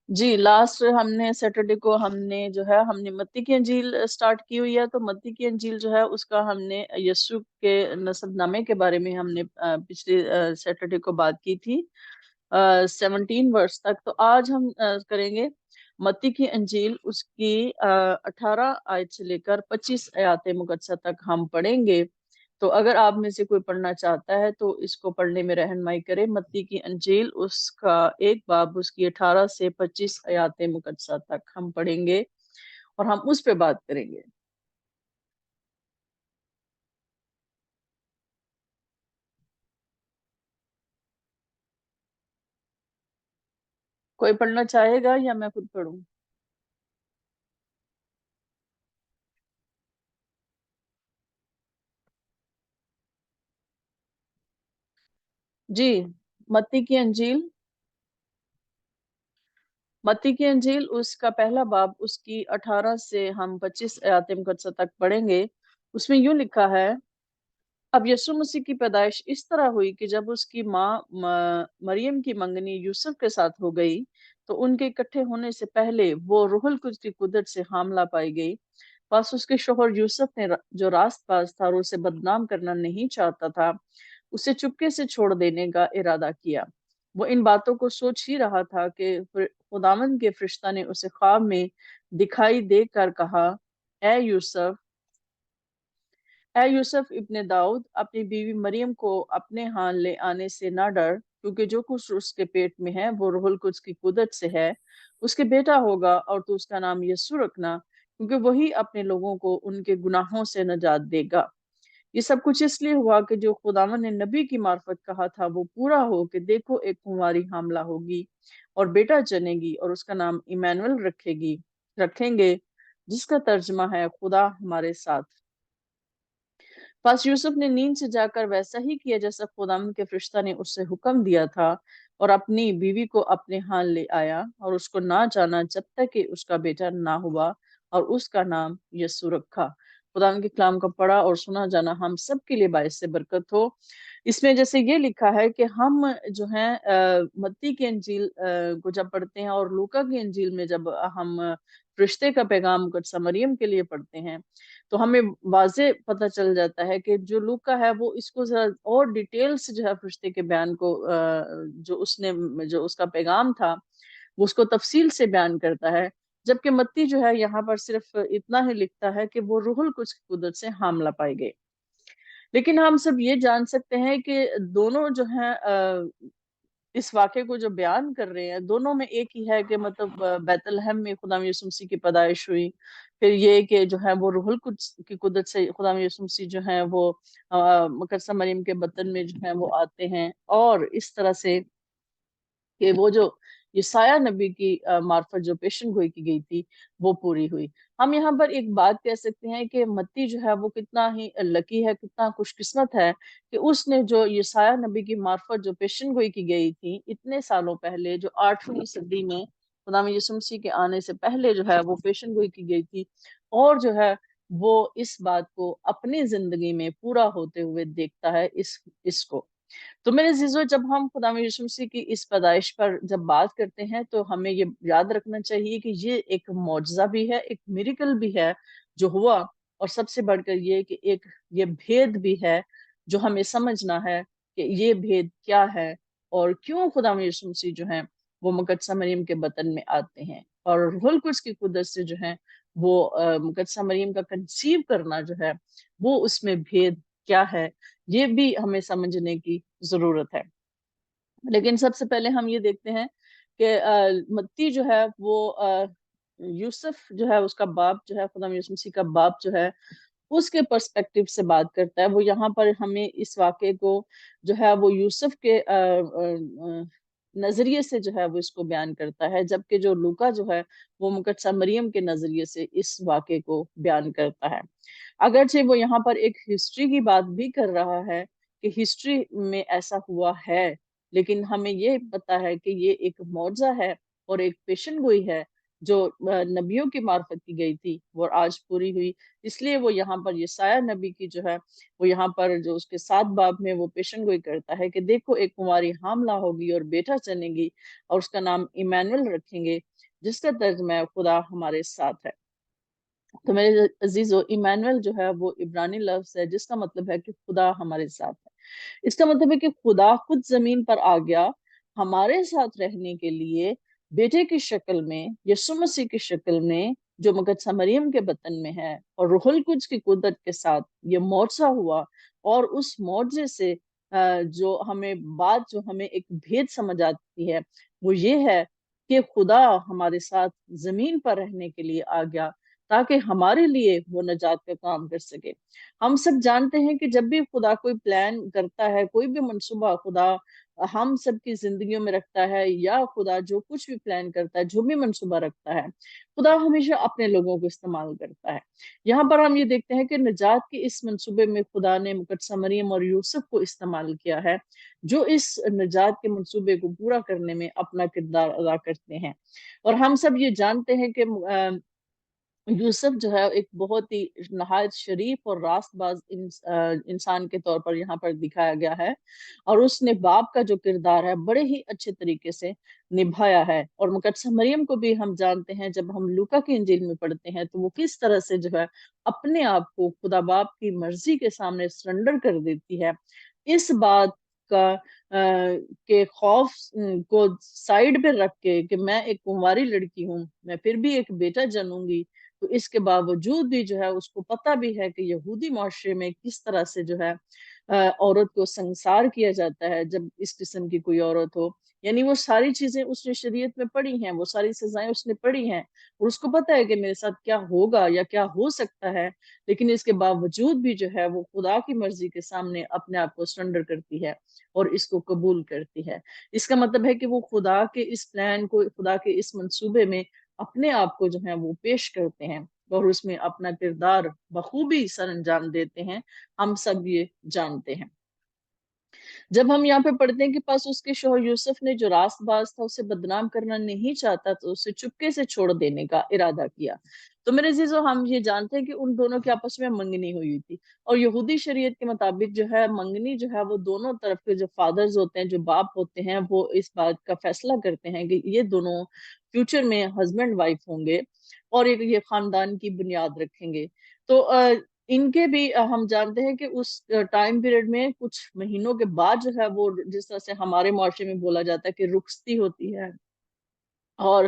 جی last ہم نے Saturday کو ہم نے متی کی انجیل سٹارٹ کی ہوئی ہے، تو متی کی انجیل جو ہے اس کا ہم نے یسوع کے نسب نامے کے بارے میں ہم نے پچھلے سیٹرڈے کو بات کی تھی 17 ورس تک. تو آج ہم کریں گے متی کی انجیل، اس کی 18 آیت سے لے کر 25 آیات مقدسہ تک ہم پڑھیں گے. تو اگر آپ میں سے کوئی پڑھنا چاہتا ہے تو اس کو پڑھنے میں رہنمائی کرے. متی کی انجیل اس کا ایک باب اس کی 18 سے 25 آیات مقدسہ تک ہم پڑھیں گے اور ہم اس پہ بات کریں گے. کوئی پڑھنا چاہے گا یا میں خود پڑھوں؟ جی متی کی انجیل، متی کی انجیل اس کا پہلا باب اس کی 18 سے ہم 25 آیات مقدسہ تک پڑھیں گے. اس میں یوں لکھا ہے: اب یسوع مسیح کی پیدائش اس طرح ہوئی کہ جب اس کی ماں مریم کی منگنی یوسف کے ساتھ ہو گئی تو ان کے اکٹھے ہونے سے پہلے وہ روح القدس کی قدرت سے حاملہ پائی گئی. بس اس کے شوہر یوسف نے جو راست باز تھا اور اسے بدنام کرنا نہیں چاہتا تھا، اسے چپکے سے چھوڑ دینے کا ارادہ کیا. وہ ان باتوں کو سوچ ہی رہا تھا کہ خداوند کے فرشتہ نے اسے خواب میں دکھائی دے کر کہا: اے یوسف اے یوسف ابن داؤد، اپنی بیوی مریم کو اپنے ہاں لے آنے سے نہ ڈر، کیونکہ جو کچھ اس کے پیٹ میں ہے وہ روح القدس کی قدرت سے ہے. اس کے بیٹا ہوگا اور تو اس کا نام یسوع رکھنا، کیونکہ وہی اپنے لوگوں کو ان کے گناہوں سے نجات دے گا. یہ سب کچھ اس لیے ہوا کہ جو خداوند نے نبی کی معرفت کہا تھا وہ پورا ہو کہ دیکھو ایک کنواری حاملہ ہوگی اور بیٹا جنے گی اور اس کا نام ایمانویل رکھیں گے، جس کا ترجمہ ہے خدا ہمارے ساتھ. پس یوسف نے نیند سے جا کر ویسا ہی کیا جیسا خداوند کے فرشتہ نے اس سے حکم دیا تھا، اور اپنی بیوی کو اپنے ہاں لے آیا اور اس کو نہ جانا جب تک کہ اس کا بیٹا نہ ہوا، اور اس کا نام یسوع رکھا. خداوند کے کلام کا پڑھا اور سنا جانا ہم سب کے لیے باعث سے برکت ہو. اس میں جیسے یہ لکھا ہے کہ ہم جو ہیں متی کی انجیل کو جب پڑھتے ہیں اور لوکا کی انجیل میں جب ہم فرشتے کا پیغام قدسہ مریم کے لیے پڑھتے ہیں تو ہمیں واضح پتہ چل جاتا ہے کہ جو لوکا ہے وہ اس کو ذرا اور ڈیٹیل سے جو ہے فرشتے کے بیان کو جو اس کا پیغام تھا وہ اس کو تفصیل سے بیان کرتا ہے، جبکہ متی جو ہے یہاں پر صرف اتنا ہی لکھتا ہے کہ وہ روح القدس کی قدرت سے حاملہ پائی گئی. لیکن ہم سب یہ جان سکتے ہیں کہ دونوں جو ہیں اس واقعے کو جو بیان کر رہے ہیں دونوں میں ایک ہی ہے کہ مطلب بیت الہم میں خدا یسوع مسیح کی پیدائش ہوئی. پھر یہ کہ جو ہے وہ روح القدس کی قدرت سے خدا یسوع مسیح جو ہے وہ مقدسہ مریم کے بطن میں جو ہے وہ آتے ہیں، اور اس طرح سے کہ وہ جو یسایہ نبی کی معرفت جو پیشن گوئی کی گئی تھی وہ پوری ہوئی. ہم یہاں پر ایک بات کہہ سکتے ہیں کہ متی جو ہے وہ کتنا ہی لکی ہے، کتنا خوش قسمت ہے کہ اس نے جو یسایہ نبی کی معرفت جو پیشن گوئی کی گئی تھی اتنے سالوں پہلے، جو 8ویں صدی میں خدا یسوع مسیح کے آنے سے پہلے جو ہے وہ پیشن گوئی کی گئی تھی، اور جو ہے وہ اس بات کو اپنی زندگی میں پورا ہوتے ہوئے دیکھتا ہے اس کو. تو میرے عزیزو، جب ہم خدا یسوع مسیح کی اس پیدائش پر جب بات کرتے ہیں تو ہمیں یہ یاد رکھنا چاہیے کہ یہ ایک معجزہ بھی ہے، ایک میریکل بھی ہے جو ہوا، اور سب سے بڑھ کر یہ کہ ایک یہ بھید بھی ہے جو ہمیں سمجھنا ہے کہ یہ بھید کیا ہے اور کیوں خدا یسوع مسیح جو ہیں وہ مقدسہ مریم کے بطن میں آتے ہیں، اور روح القدس کی قدرت سے جو ہے وہ مقدسہ مریم کا کنسیو کرنا جو ہے وہ اس میں بھید کیا ہے، یہ بھی ہمیں سمجھنے کی ضرورت ہے. لیکن سب سے پہلے ہم یہ دیکھتے ہیں کہ متی جو ہے وہ یوسف جو ہے اس کا باپ جو ہے خدا یسوع مسیح کا باپ جو ہے اس کے پرسپیکٹیو سے بات کرتا ہے. وہ یہاں پر ہمیں اس واقعے کو جو ہے وہ یوسف کے نظریے سے جو ہے وہ اس کو بیان کرتا ہے، جبکہ جو لوکا جو ہے وہ مقدسہ مریم کے نظریے سے اس واقعے کو بیان کرتا ہے. اگرچہ وہ یہاں پر ایک ہسٹری کی بات بھی کر رہا ہے کہ ہسٹری میں ایسا ہوا ہے، لیکن ہمیں یہ پتا ہے کہ یہ ایک معجزہ ہے اور ایک پیشن گوئی ہے جو نبیوں کی معرفت کی گئی تھی وہ آج پوری ہوئی۔ اس لیے وہ یہاں پر یسایہ نبی کی جو ہے وہ یہاں پر جو اس کے 7 باب میں وہ پیشن گوئی کرتا ہے کہ دیکھو ایک کنواری حاملہ ہوگی اور بیٹا جنے گی اور اس کا نام ایمانویل رکھیں گے، جس کا ترجمہ ہے خدا ہمارے ساتھ ہے۔ تو میرے عزیزو، ایمانویل جو ہے وہ عبرانی لفظ ہے جس کا مطلب ہے کہ خدا ہمارے ساتھ ہے۔ اس کا مطلب ہے کہ خدا خود زمین پر آ گیا ہمارے ساتھ رہنے کے لیے، بیٹے کی شکل میں، یسوع مسیح کی شکل میں، جو مقدسہ مریم کے بطن میں ہے، اور روح القدس کی قدرت کے ساتھ یہ معجزہ ہوا۔ اور اس معجزے سے جو ہمیں ایک بھید سمجھ آتی ہے وہ یہ ہے کہ خدا ہمارے ساتھ زمین پر رہنے کے لیے آ گیا تاکہ ہمارے لیے وہ نجات کا کام کر سکے۔ ہم سب جانتے ہیں کہ جب بھی خدا کوئی پلان کرتا ہے، کوئی بھی منصوبہ خدا ہم سب کی زندگیوں میں رکھتا ہے، یا خدا جو کچھ بھی پلان کرتا ہے، جو بھی منصوبہ رکھتا ہے، خدا ہمیشہ اپنے لوگوں کو استعمال کرتا ہے۔ یہاں پر ہم یہ دیکھتے ہیں کہ نجات کے اس منصوبے میں خدا نے مقدسہ مریم اور یوسف کو استعمال کیا ہے، جو اس نجات کے منصوبے کو پورا کرنے میں اپنا کردار ادا کرتے ہیں۔ اور ہم سب یہ جانتے ہیں کہ یوسف جو ہے ایک بہت ہی نہایت شریف اور راست باز انسان کے طور پر یہاں پر دکھایا گیا ہے، اور اس نے باپ کا جو کردار ہے بڑے ہی اچھے طریقے سے نبھایا ہے۔ اور مقدسہ مریم کو بھی ہم جانتے ہیں، جب ہم لوکا کی انجیل میں پڑھتے ہیں تو وہ کس طرح سے جو ہے اپنے آپ کو خدا باپ کی مرضی کے سامنے سرنڈر کر دیتی ہے۔ اس بات کا کہ خوف کو سائیڈ پہ رکھ کے کہ میں ایک کنواری لڑکی ہوں، میں پھر بھی ایک بیٹا جنوں گی، تو اس کے باوجود بھی جو ہے اس کو پتہ بھی ہے کہ یہودی معاشرے میں کس طرح سے جو ہے عورت کو سنسار کیا جاتا ہے جب اس قسم کی کوئی عورت ہو۔ یعنی وہ ساری چیزیں اس نے شریعت میں پڑھی ہیں، وہ ساری سزائیں اس نے پڑھی ہیں، اور اس کو پتہ ہے کہ میرے ساتھ کیا ہوگا یا کیا ہو سکتا ہے، لیکن اس کے باوجود بھی جو ہے وہ خدا کی مرضی کے سامنے اپنے آپ کو سرنڈر کرتی ہے اور اس کو قبول کرتی ہے۔ اس کا مطلب ہے کہ وہ خدا کے اس پلان کو، خدا کے اس منصوبے میں اپنے آپ کو جو ہے وہ پیش کرتے ہیں اور اس میں اپنا کردار بخوبی سر انجام دیتے ہیں۔ ہم سب یہ جانتے ہیں۔ جب ہم یہاں پہ پڑھتے ہیں کہ پاس اس کے شوہر یوسف نے جو راست باز تھا اسے بدنام کرنا نہیں چاہتا تو اسے چپکے سے چھوڑ دینے کا ارادہ کیا۔ تو میرے عزیزو، ہم یہ جانتے ہیں کہ ان دونوں کے آپس میں منگنی ہوئی تھی، اور یہودی شریعت کے مطابق جو ہے منگنی جو ہے وہ دونوں طرف کے جو فادرز ہوتے ہیں، جو باپ ہوتے ہیں، وہ اس بات کا فیصلہ کرتے ہیں کہ یہ دونوں فیوچر میں ہسبینڈ وائف ہوں گے اور یہ خاندان کی بنیاد رکھیں گے۔ تو ان کے بھی ہم جانتے ہیں کہ اس ٹائم پیریڈ میں کچھ مہینوں کے بعد جو ہے وہ جس طرح سے ہمارے معاشرے میں بولا جاتا ہے کہ رخصتی ہوتی ہے، اور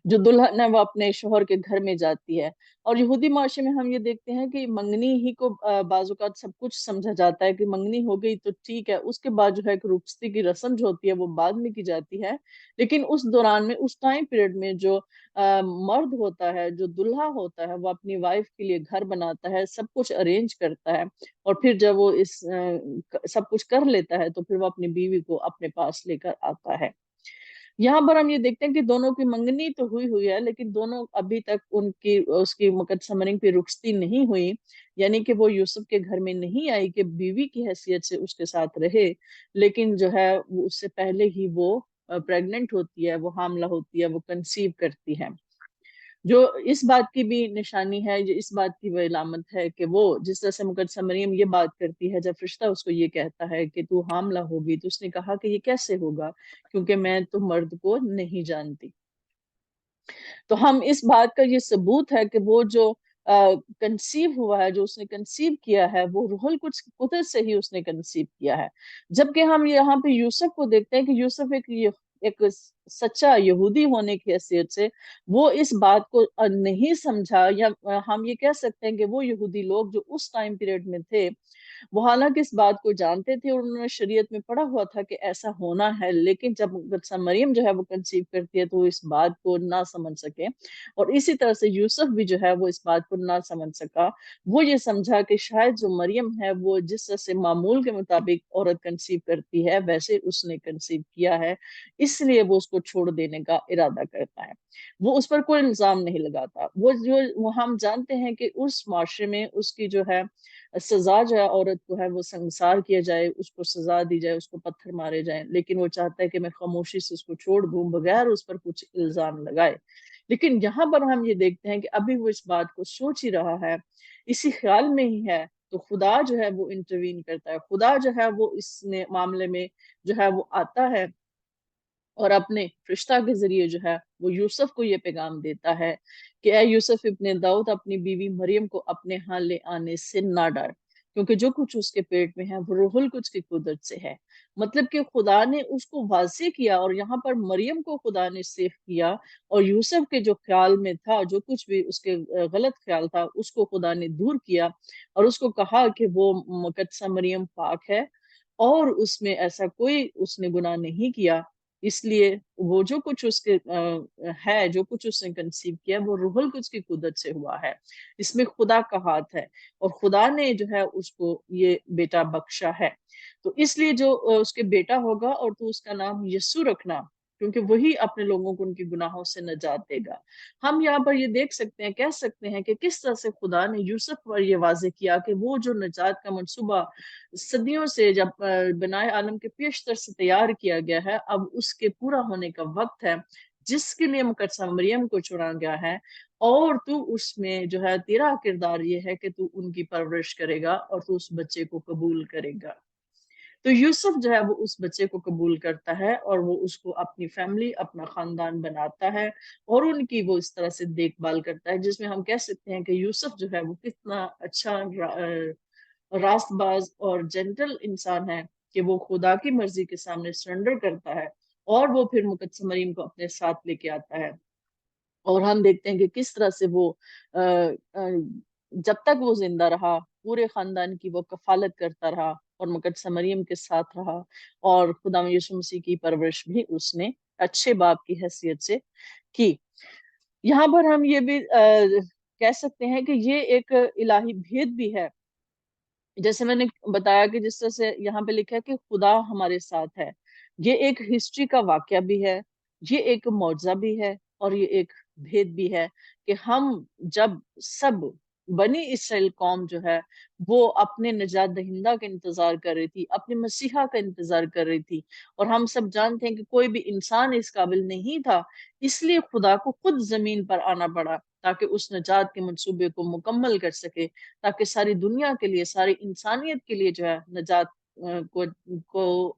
جو دلہن ہے وہ اپنے شوہر کے گھر میں جاتی ہے۔ اور یہودی معاشرے میں ہم یہ دیکھتے ہیں کہ منگنی ہی کو بعض اوقات سب کچھ سمجھا جاتا ہے کہ منگنی ہو گئی تو ٹھیک ہے، اس کے بعد جو ہے کہ رخصتی کی رسم جو ہوتی ہے وہ بعد میں کی جاتی ہے۔ لیکن اس دوران میں، اس ٹائم پیریڈ میں، جو مرد ہوتا ہے، جو دلہا ہوتا ہے، وہ اپنی وائف کے لیے گھر بناتا ہے، سب کچھ ارینج کرتا ہے، اور پھر جب وہ اس سب کچھ کر لیتا ہے تو پھر وہ اپنی بیوی کو اپنے پاس لے کر آتا ہے۔ یہاں پر ہم یہ دیکھتے ہیں کہ دونوں کی منگنی تو ہوئی ہے، لیکن دونوں ابھی تک اس کی مقدسہ مریم پہ رخصتی نہیں ہوئی، یعنی کہ وہ یوسف کے گھر میں نہیں آئی کہ بیوی کی حیثیت سے اس کے ساتھ رہے، لیکن جو ہے وہ اس سے پہلے ہی وہ پریگننٹ ہوتی ہے، وہ حاملہ ہوتی ہے، وہ کنسیو کرتی ہے، جو اس بات کی بھی نشانی ہے، جو اس بات کی وہ علامت ہے کہ وہ جس طرح سے مقدسہ مریم یہ بات کرتی ہے جب فرشتہ اس کو یہ کہتا ہے کہ تو حاملہ ہوگی، تو اس نے کہا کہ یہ کیسے ہوگا کیونکہ میں تو مرد کو نہیں جانتی۔ تو ہم اس بات کا یہ ثبوت ہے کہ وہ جو کنسیو ہوا ہے، جو اس نے کنسیو کیا ہے، وہ روح القدس کی قدرت سے ہی اس نے کنسیو کیا ہے۔ جبکہ ہم یہاں پہ یوسف کو دیکھتے ہیں کہ یوسف ایک سچا یہودی ہونے کی حیثیت سے وہ اس بات کو نہیں سمجھا، یا ہم یہ کہہ سکتے ہیں کہ وہ یہودی لوگ جو اس ٹائم پیریڈ میں تھے وہ حالانکہ اس بات کو جانتے تھے اور انہوں نے شریعت میں پڑھا ہوا تھا کہ ایسا ہونا ہے، لیکن جب مقدسہ مریم جو ہے وہ کنسیو کرتی ہے تو وہ اس بات کو نہ سمجھ سکے، اور اسی طرح سے یوسف بھی جو ہے وہ اس بات کو نہ سمجھ سکا۔ وہ یہ سمجھا کہ شاید جو مریم ہے وہ جس طرح سے معمول کے مطابق عورت کنسیو کرتی ہے ویسے اس نے کنسیو کیا ہے، اس لیے وہ اس کو چھوڑ دینے کا ارادہ کرتا ہے۔ وہ اس پر کوئی الزام نہیں لگاتا۔ وہ ہم جانتے ہیں کہ اس معاشرے میں اس کی جو ہے سزا جو ہے عورت کو ہے وہ سنسار کیا جائے، اس کو سزا دی جائے، اس کو پتھر مارے جائیں، لیکن وہ چاہتا ہے کہ میں خاموشی سے اس کو چھوڑ دوں بغیر اس پر کچھ الزام لگائے۔ لیکن یہاں پر ہم یہ دیکھتے ہیں کہ ابھی وہ اس بات کو سوچ ہی رہا ہے، اسی خیال میں ہی ہے، تو خدا جو ہے وہ انٹروین کرتا ہے، خدا جو ہے وہ اس معاملے میں جو ہے وہ آتا ہے اور اپنے فرشتہ کے ذریعے جو ہے وہ یوسف کو یہ پیغام دیتا ہے کہ اے یوسف ابن داؤد، اپنی بیوی مریم کو اپنے ہاں لے آنے سے نہ ڈر، کیونکہ جو کچھ اس کے پیٹ میں ہے وہ روح القدس کی قدرت سے ہے۔ مطلب کہ خدا نے اس کو واضح کیا، اور یہاں پر مریم کو خدا نے سیف کیا، اور یوسف کے جو خیال میں تھا، جو کچھ بھی اس کے غلط خیال تھا، اس کو خدا نے دور کیا، اور اس کو کہا کہ وہ مقدسہ مریم پاک ہے، اور اس میں ایسا کوئی اس نے گناہ نہیں کیا، اس لیے وہ جو کچھ اس کے ہے، جو کچھ اس نے کنسیو کیا، وہ روح القدس کی قدرت سے ہوا ہے، اس میں خدا کا ہاتھ ہے، اور خدا نے جو ہے اس کو یہ بیٹا بخشا ہے۔ تو اس لیے جو اس کے بیٹا ہوگا، اور تو اس کا نام یسوع رکھنا، کیونکہ وہی اپنے لوگوں کو ان کی گناہوں سے نجات دے گا۔ ہم یہاں پر یہ دیکھ سکتے ہیں، کہہ سکتے ہیں کہ کس طرح سے خدا نے یوسف پر یہ واضح کیا کہ وہ جو نجات کا منصوبہ صدیوں سے جب بنائے عالم کے پیشتر سے تیار کیا گیا ہے، اب اس کے پورا ہونے کا وقت ہے، جس کے لیے مقدسہ مریم کو چنا گیا ہے، اور تو اس میں جو ہے تیرا کردار یہ ہے کہ تو ان کی پرورش کرے گا، اور تو اس بچے کو قبول کرے گا۔ تو یوسف جو ہے وہ اس بچے کو قبول کرتا ہے، اور وہ اس کو اپنی فیملی، اپنا خاندان بناتا ہے، اور ان کی وہ اس طرح سے دیکھ بھال کرتا ہے، جس میں ہم کہہ سکتے ہیں کہ یوسف جو ہے وہ کتنا اچھا راست باز اور جنٹل انسان ہے کہ وہ خدا کی مرضی کے سامنے سرنڈر کرتا ہے، اور وہ پھر مقدسہ مریم کو اپنے ساتھ لے کے آتا ہے۔ اور ہم دیکھتے ہیں کہ کس طرح سے وہ جب تک وہ زندہ رہا، پورے خاندان کی وہ کفالت کرتا رہا، اور مقدسہ مریم کے ساتھ رہا، اور خدا یسوع مسیح کی پرورش بھی اس نے اچھے باپ کی حیثیت سے کی۔ یہاں پر ہم یہ بھی کہہ سکتے ہیں کہ یہ ایک الہی بھید بھی ہے، جیسے میں نے بتایا کہ جس طرح سے یہاں پہ لکھا ہے کہ خدا ہمارے ساتھ ہے، یہ ایک ہسٹری کا واقعہ بھی ہے، یہ ایک معجزہ بھی ہے، اور یہ ایک بھید بھی ہے کہ ہم جب سب بنی اسرائیل قوم جو ہے وہ اپنے نجات دہندہ کا انتظار کر رہی تھی، اپنے مسیحا کا انتظار کر رہی تھی، اور ہم سب جانتے ہیں کہ کوئی بھی انسان اس قابل نہیں تھا، اس لیے خدا کو خود زمین پر آنا پڑا تاکہ اس نجات کے منصوبے کو مکمل کر سکے، تاکہ ساری دنیا کے لیے، ساری انسانیت کے لیے جو ہے نجات کو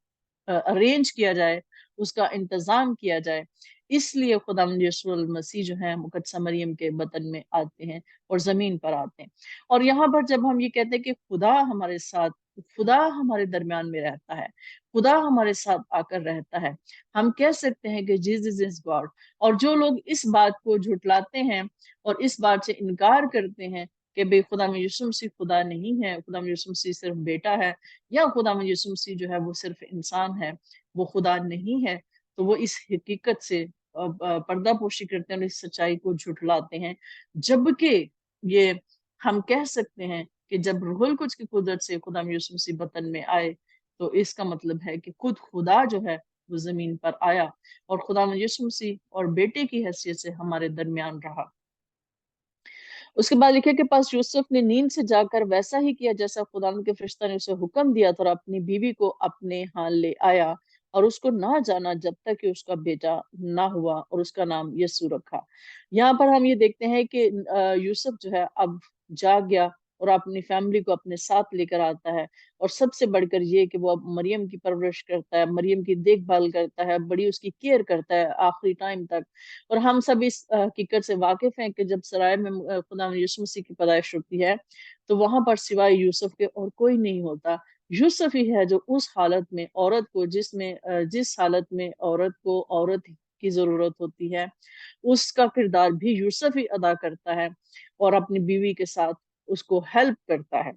ارینج کیا جائے، اس کا انتظام کیا جائے۔ اس لیے خدا یسوع المسیح جو ہے مقدسہ مریم کے بطن میں آتے ہیں اور زمین پر آتے ہیں۔ اور یہاں پر جب ہم یہ کہتے ہیں کہ خدا ہمارے ساتھ، خدا ہمارے درمیان میں رہتا ہے، خدا ہمارے ساتھ آ کر رہتا ہے، ہم کہہ سکتے ہیں کہ جیزس از گاڈ۔ اور جو لوگ اس بات کو جھٹلاتے ہیں اور اس بات سے انکار کرتے ہیں کہ بے خدا میں یسوع مسیح خدا نہیں ہے، خدا میں یسوع مسیح صرف بیٹا ہے، یا خدا میں یسوع مسیح جو ہے وہ صرف انسان ہے، وہ خدا نہیں ہے، تو وہ اس حقیقت سے پردہ پوشی کرتے ہیں اور اس سچائی کو جھٹلاتے ہیں۔ جبکہ یہ ہم کہہ سکتے ہیں کہ جب روح القدس کی قدرت سے خدا یسوع مسیح بطن میں آئے، تو اس کا مطلب ہے کہ خود خدا جو ہے وہ زمین پر آیا، اور خدا یسوع مسیح اور بیٹے کی حیثیت سے ہمارے درمیان رہا۔ اس کے بعد لکھے کہ پاس یوسف نے نیند سے جا کر ویسا ہی کیا جیسا خدا کے فرشتہ نے اسے حکم دیا تھا، اور اپنی بیوی کو اپنے ہاں لے آیا، اور اس کو نہ جانا جب تک کہ اس کا بیٹا نہ ہوا، اور اس کا نام یسوع رکھا۔ یہاں پر ہم یہ دیکھتے ہیں کہ یوسف جو ہے اب جاگ گیا، اور اپنی فیملی کو اپنے ساتھ لے کر آتا ہے، اور سب سے بڑھ کر یہ کہ وہ اب مریم کی پرورش کرتا ہے، مریم کی دیکھ بھال کرتا ہے، بڑی اس کی کیئر کرتا ہے آخری ٹائم تک۔ اور ہم سب اس حقیقت سے واقف ہیں کہ جب سرائے میں خدا یسوع مسیح کی پیدائش ہوتی ہے، تو وہاں پر سوائے یوسف کے اور کوئی نہیں ہوتا۔ یوسف ہی ہے جو اس حالت میں عورت کو، جس حالت میں عورت کو عورت کی ضرورت ہوتی ہے، اس کا کردار بھی یوسف ہی ادا کرتا ہے، اور اپنی بیوی کے ساتھ اس کو ہیلپ کرتا ہے۔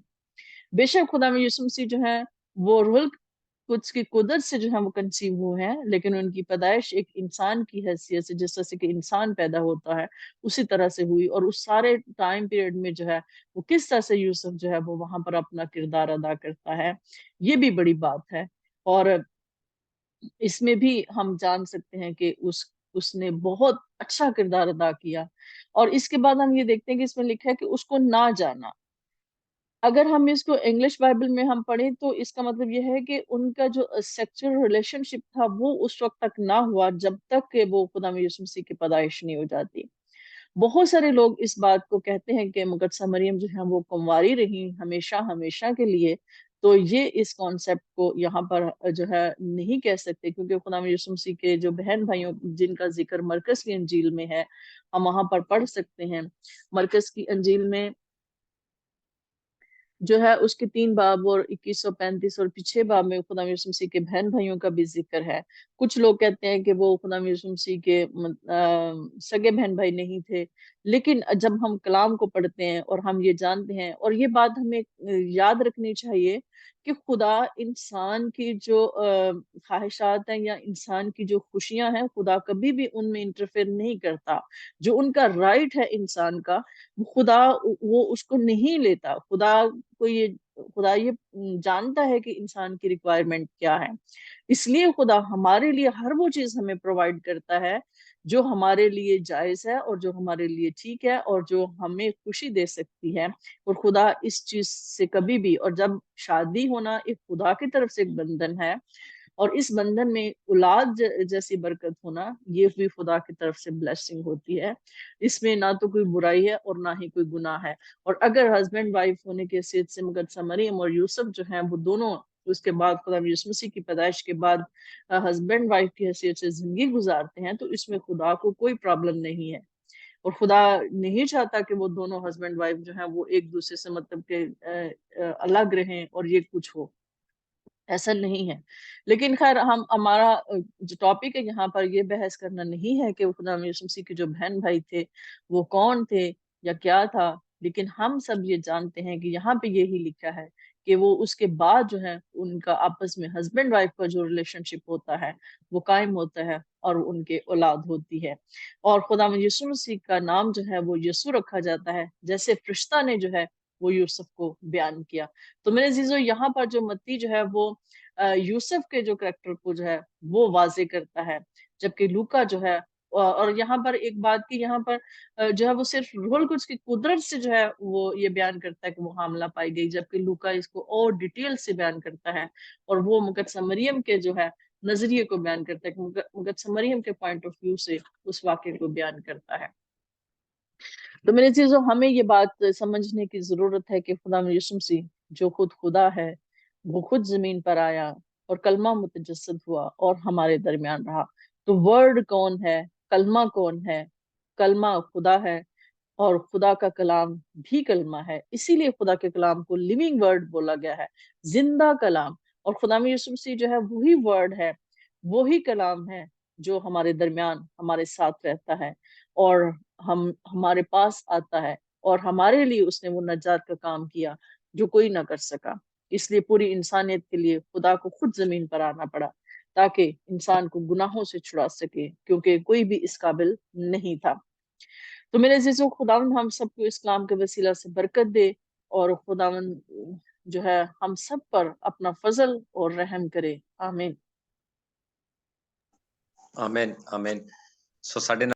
بے شک خدا میں یسوع مسیح جو ہے وہ روح القدس کی قدرت سے جو ہے وہ کنسیو ہوئے ہیں، لیکن ان کی پیدائش ایک انسان کی حیثیت سے، جس طرح سے کہ انسان پیدا ہوتا ہے اسی طرح سے ہوئی، اور اس سارے ٹائم پیریڈ میں جو ہے وہ کس طرح سے یوسف جو ہے وہ وہاں پر اپنا کردار ادا کرتا ہے، یہ بھی بڑی بات ہے۔ اور اس میں بھی ہم جان سکتے ہیں کہ اس نے بہت اچھا کردار ادا کیا۔ اور اس کے بعد ہم یہ دیکھتے ہیں کہ اس میں لکھا ہے کہ اس کو نہ جانا۔ اگر ہم اس کو انگلش بائبل میں ہم پڑھیں تو اس کا مطلب یہ ہے کہ ان کا جو سیکچول ریلیشن شپ تھا وہ اس وقت تک نہ ہوا جب تک کہ وہ خدا یسوع مسیح کی پیدائش نہیں ہو جاتی۔ بہت سارے لوگ اس بات کو کہتے ہیں کہ مقدسہ مریم جو ہے وہ کنواری رہی ہمیشہ ہمیشہ کے لیے، تو یہ اس کانسیپٹ کو یہاں پر جو ہے نہیں کہہ سکتے، کیونکہ خدا یسوع مسیح کے جو بہن بھائیوں جن کا ذکر مرکز کی انجیل میں ہے ہم وہاں پر پڑھ سکتے ہیں۔ مرکز کی انجیل میں جو ہے اس کے 3 باب اور 2135 اور پیچھے باب میں خدا یسوع مسیح کے بہن بھائیوں کا بھی ذکر ہے۔ کچھ لوگ کہتے ہیں کہ وہ خدا یسوع مسیح کے سگے بہن بھائی نہیں تھے، لیکن جب ہم کلام کو پڑھتے ہیں اور ہم یہ جانتے ہیں، اور یہ بات ہمیں یاد رکھنی چاہیے کہ خدا انسان کی جو خواہشات ہیں یا انسان کی جو خوشیاں ہیں، خدا کبھی بھی ان میں انٹرفیئر نہیں کرتا۔ جو ان کا رائٹ ہے انسان کا، خدا وہ اس کو نہیں لیتا۔ خدا یہ جانتا ہے کہ انسان کی ریکوائرمنٹ کیا ہے، اس لیے خدا ہمارے لیے ہر وہ چیز ہمیں پرووائڈ کرتا ہے جو ہمارے لیے جائز ہے اور جو ہمارے لیے ٹھیک ہے اور جو ہمیں خوشی دے سکتی ہے۔ اور خدا اس چیز سے کبھی بھی، اور جب شادی ہونا ایک خدا کی طرف سے ایک بندھن ہے، اور اس بندھن میں اولاد جیسی برکت ہونا، یہ بھی خدا کی طرف سے بلیسنگ ہوتی ہے۔ اس میں نہ تو کوئی برائی ہے اور نہ ہی کوئی گناہ ہے۔ اور اگر ہسبینڈ وائف ہونے کی حیثیت سے مقدسہ مریم اور یوسف جو ہیں وہ دونوں اس کے بعد خدا یسوع مسیح کی پیدائش کے بعد ہسبینڈ وائف کی حیثیت سے زندگی گزارتے ہیں، تو اس میں خدا کو کوئی پرابلم نہیں ہے، اور خدا نہیں چاہتا کہ وہ دونوں ہسبینڈ وائف جو ہیں وہ ایک دوسرے سے مطلب کہ الگ رہیں اور یہ کچھ ہو، ایسا نہیں ہے۔ لیکن خیر ہمارا جو ٹاپک ہے یہاں پر یہ بحث کرنا نہیں ہے کہ خدا یسوع مسیح کے جو بہن بھائی تھے وہ کون تھے یا کیا تھا، لیکن ہم سب یہ جانتے ہیں کہ یہاں پہ یہی لکھا ہے کہ وہ اس کے بعد جو ہے ان کا آپس میں ہسبینڈ وائف کا جو ریلیشن شپ ہوتا ہے وہ قائم ہوتا ہے اور ان کے اولاد ہوتی ہے۔ اور خدا یسوع مسیح کا نام جو ہے وہ یسوع رکھا جاتا ہے، جیسے فرشتہ نے جو ہے وہ یوسف کو بیان کیا۔ تو میرے عزیزو، یہاں پر جو متی جو ہے وہ یوسف کے جو کریکٹر کو جو ہے وہ واضح کرتا ہے، جبکہ لوکا جو ہے اور یہاں پر ایک بات کی یہاں پر جو ہے وہ صرف روح القدس کی قدرت سے جو ہے وہ یہ بیان کرتا ہے کہ وہ حاملہ پائی گئی، جبکہ لوکا اس کو اور ڈیٹیل سے بیان کرتا ہے، اور وہ مقدسہ مریم کے جو ہے نظریے کو بیان کرتا ہے کہ مقدسہ مریم کے پوائنٹ آف ویو سے اس واقعے کو بیان کرتا ہے۔ تو میرے چیزوں، ہمیں یہ بات سمجھنے کی ضرورت ہے کہ خدا یسوع مسیح جو خود خدا ہے وہ خود زمین پر آیا اور کلمہ متجسد ہوا اور ہمارے درمیان رہا۔ تو ورڈ کون ہے؟ کلمہ کون ہے؟ کلمہ خدا ہے، اور خدا کا کلام بھی کلمہ ہے، اسی لیے خدا کے کلام کو لیونگ ورڈ بولا گیا ہے، زندہ کلام۔ اور خدا یسوع مسیح جو ہے وہی ورڈ ہے، وہی کلام ہے جو ہمارے درمیان ہمارے ساتھ رہتا ہے اور ہمارے پاس آتا ہے، اور ہمارے لیے اس نے وہ نجات کا کام کیا جو کوئی نہ کر سکا۔ اس لیے پوری انسانیت کے لیے خدا کو خود زمین پر آنا پڑا تاکہ انسان کو گناہوں سے چھڑا سکے، کیونکہ کوئی بھی اس قابل نہیں تھا۔ تو میرے عزیزو، خداوند ہم سب کو اس کلام کے وسیلہ سے برکت دے، اور خداوند جو ہے ہم سب پر اپنا فضل اور رحم کرے۔ آمین۔ آمین آمین۔ سو ساڈے